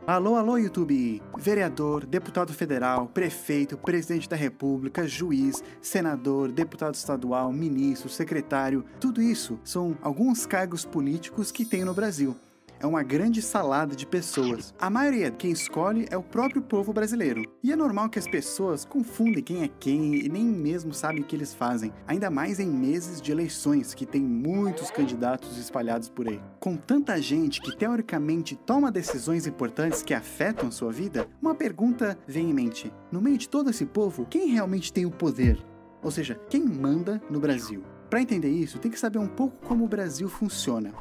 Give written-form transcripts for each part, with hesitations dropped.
Alô, alô, YouTube! Vereador, deputado federal, prefeito, presidente da república, juiz, senador, deputado estadual, ministro, secretário, tudo isso são alguns cargos políticos que tem no Brasil. É uma grande salada de pessoas. A maioria quem escolhe é o próprio povo brasileiro. E é normal que as pessoas confundem quem é quem e nem mesmo sabem o que eles fazem. Ainda mais em meses de eleições, que tem muitos candidatos espalhados por aí. Com tanta gente que teoricamente toma decisões importantes que afetam a sua vida, uma pergunta vem em mente. No meio de todo esse povo, quem realmente tem o poder? Ou seja, quem manda no Brasil? Para entender isso, tem que saber um pouco como o Brasil funciona.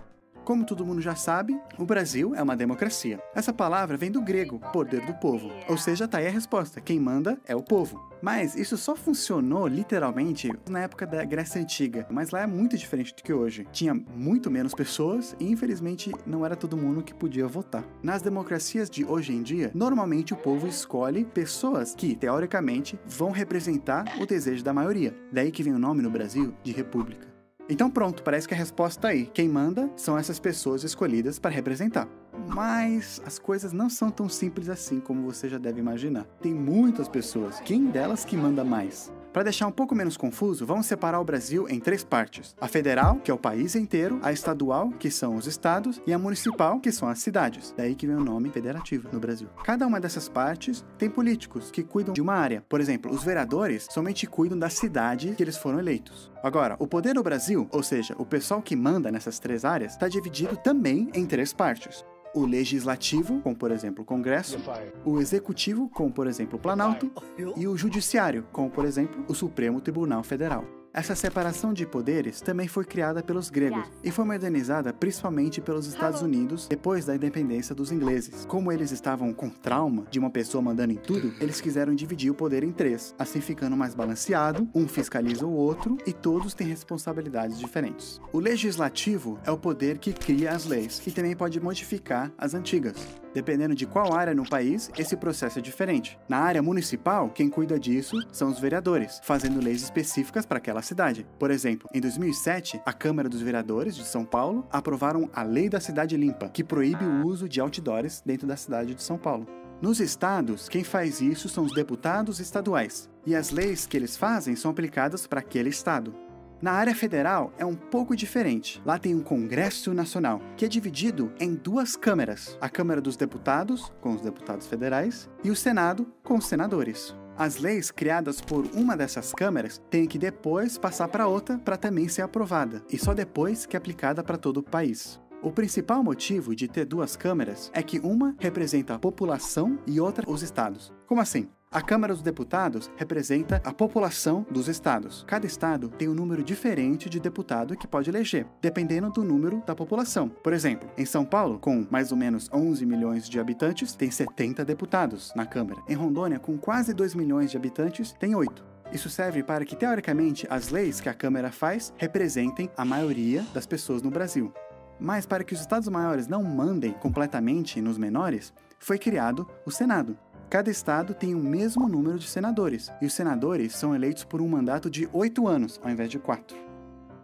Como todo mundo já sabe, o Brasil é uma democracia. Essa palavra vem do grego, poder do povo. Ou seja, tá aí a resposta, quem manda é o povo. Mas isso só funcionou, literalmente, na época da Grécia Antiga. Mas lá é muito diferente do que hoje. Tinha muito menos pessoas e, infelizmente, não era todo mundo que podia votar. Nas democracias de hoje em dia, normalmente o povo escolhe pessoas que, teoricamente, vão representar o desejo da maioria. Daí que vem o nome no Brasil de república. Então pronto, parece que a resposta tá aí. Quem manda são essas pessoas escolhidas para representar. Mas as coisas não são tão simples assim como você já deve imaginar. Tem muitas pessoas, quem delas que manda mais? Para deixar um pouco menos confuso, vamos separar o Brasil em 3 partes. A federal, que é o país inteiro, a estadual, que são os estados, e a municipal, que são as cidades. Daí que vem o nome federativo no Brasil. Cada uma dessas partes tem políticos que cuidam de uma área. Por exemplo, os vereadores somente cuidam da cidade que eles foram eleitos. Agora, o poder do Brasil, ou seja, o pessoal que manda nessas 3 áreas, está dividido também em 3 partes. O legislativo, como por exemplo o Congresso, o executivo, como por exemplo o Planalto, e o judiciário, como por exemplo o Supremo Tribunal Federal. Essa separação de poderes também foi criada pelos gregos e foi modernizada principalmente pelos Estados Unidos depois da independência dos ingleses. Como eles estavam com trauma de uma pessoa mandando em tudo, eles quiseram dividir o poder em 3, assim ficando mais balanceado, um fiscaliza o outro e todos têm responsabilidades diferentes. O legislativo é o poder que cria as leis e também pode modificar as antigas. Dependendo de qual área no país, esse processo é diferente. Na área municipal, quem cuida disso são os vereadores, fazendo leis específicas para aquela cidade. Por exemplo, em 2007, a Câmara dos Vereadores de São Paulo aprovaram a Lei da Cidade Limpa, que proíbe o uso de outdoors dentro da cidade de São Paulo. Nos estados, quem faz isso são os deputados estaduais, e as leis que eles fazem são aplicadas para aquele estado. Na área federal é um pouco diferente. Lá tem um Congresso Nacional, que é dividido em 2 câmeras. A Câmara dos Deputados, com os deputados federais, e o Senado, com os senadores. As leis criadas por uma dessas câmeras têm que depois passar para outra para também ser aprovada, e só depois que é aplicada para todo o país. O principal motivo de ter 2 câmeras é que uma representa a população e outra os estados. Como assim? A Câmara dos Deputados representa a população dos estados. Cada estado tem um número diferente de deputado que pode eleger, dependendo do número da população. Por exemplo, em São Paulo, com mais ou menos 11 milhões de habitantes, tem 70 deputados na Câmara. Em Rondônia, com quase 2 milhões de habitantes, tem 8. Isso serve para que, teoricamente, as leis que a Câmara faz representem a maioria das pessoas no Brasil. Mas para que os estados maiores não mandem completamente nos menores, foi criado o Senado. Cada estado tem o mesmo número de senadores, e os senadores são eleitos por um mandato de 8 anos, ao invés de 4.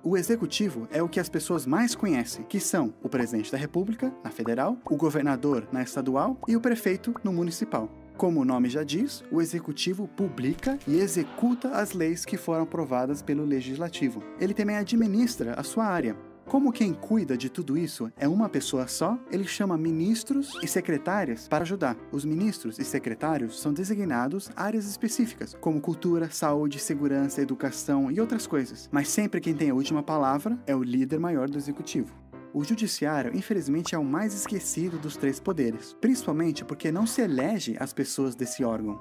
O executivo é o que as pessoas mais conhecem, que são o presidente da república, na federal, o governador, na estadual, e o prefeito, no municipal. Como o nome já diz, o executivo publica e executa as leis que foram aprovadas pelo legislativo. Ele também administra a sua área. Como quem cuida de tudo isso é uma pessoa só, ele chama ministros e secretárias para ajudar. Os ministros e secretários são designados a áreas específicas, como cultura, saúde, segurança, educação e outras coisas. Mas sempre quem tem a última palavra é o líder maior do executivo. O judiciário, infelizmente, é o mais esquecido dos 3 poderes, principalmente porque não se elege as pessoas desse órgão.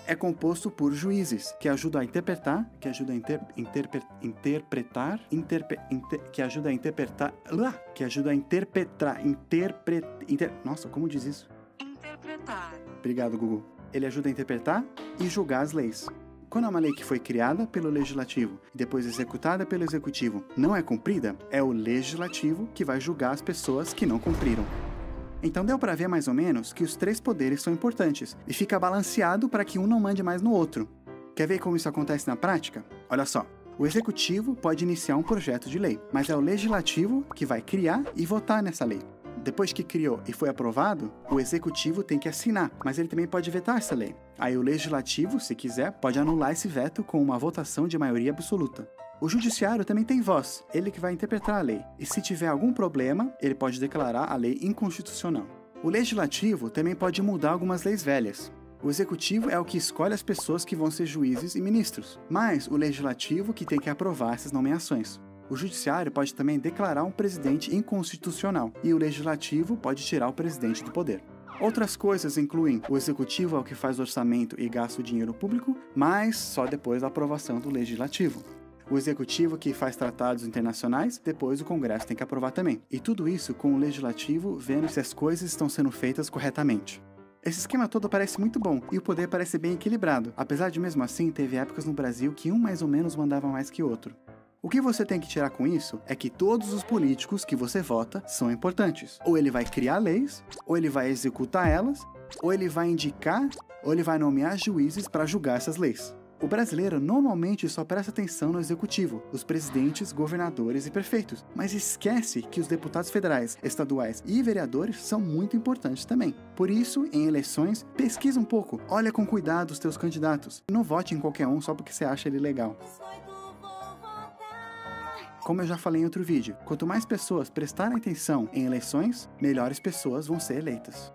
É composto por juízes, que ajudam a interpretar, que ajudam a Nossa, como diz isso? Interpretar. Obrigado, Google. Ele ajuda a interpretar e julgar as leis. Quando uma lei que foi criada pelo legislativo e depois executada pelo executivo não é cumprida, é o legislativo que vai julgar as pessoas que não cumpriram. Então deu para ver mais ou menos que os 3 poderes são importantes e fica balanceado para que um não mande mais no outro. Quer ver como isso acontece na prática? Olha só, o executivo pode iniciar um projeto de lei, mas é o legislativo que vai criar e votar nessa lei. Depois que criou e foi aprovado, o executivo tem que assinar, mas ele também pode vetar essa lei. Aí o legislativo, se quiser, pode anular esse veto com uma votação de maioria absoluta. O judiciário também tem voz, ele que vai interpretar a lei. E se tiver algum problema, ele pode declarar a lei inconstitucional. O legislativo também pode mudar algumas leis velhas. O executivo é o que escolhe as pessoas que vão ser juízes e ministros, mas o legislativo que tem que aprovar essas nomeações. O judiciário pode também declarar um presidente inconstitucional e o legislativo pode tirar o presidente do poder. Outras coisas incluem o executivo é o que faz o orçamento e gasta o dinheiro público, mas só depois da aprovação do legislativo. O executivo que faz tratados internacionais, depois o Congresso tem que aprovar também. E tudo isso com o legislativo vendo se as coisas estão sendo feitas corretamente. Esse esquema todo parece muito bom e o poder parece bem equilibrado, apesar de mesmo assim teve épocas no Brasil que um mais ou menos mandava mais que outro. O que você tem que tirar com isso é que todos os políticos que você vota são importantes. Ou ele vai criar leis, ou ele vai executar elas, ou ele vai indicar, ou ele vai nomear juízes para julgar essas leis. O brasileiro normalmente só presta atenção no executivo, os presidentes, governadores e prefeitos, mas esquece que os deputados federais, estaduais e vereadores são muito importantes também. Por isso, em eleições, pesquisa um pouco, olha com cuidado os teus candidatos. Não vote em qualquer um só porque você acha ele legal. Como eu já falei em outro vídeo, quanto mais pessoas prestarem atenção em eleições, melhores pessoas vão ser eleitas.